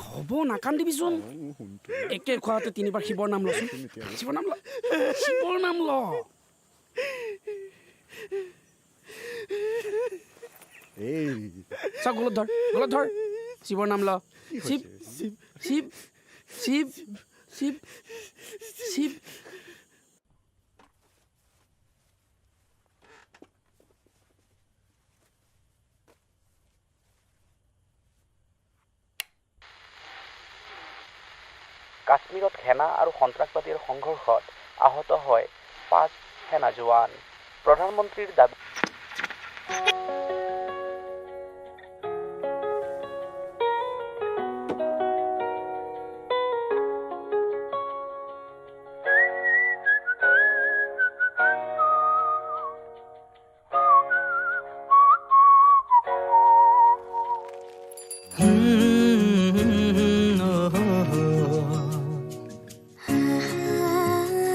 হ'ব নাকান্দিবিচোন একে খোৱাতে 3বাৰ শিৱৰ নাম লচোন শিৱৰ নাম ল শিৱৰ নাম ল চা গলত ধৰ শিৱৰ নাম ল শিৱ শিৱ শিৱ শিৱ শিৱ কাশ্মীৰত সেনা আৰু সন্ত্ৰাসবাদীৰ সংঘৰ্ষত আহত হয় 5 সেনা জোৱান প্ৰধানমন্ত্ৰীৰ দাবী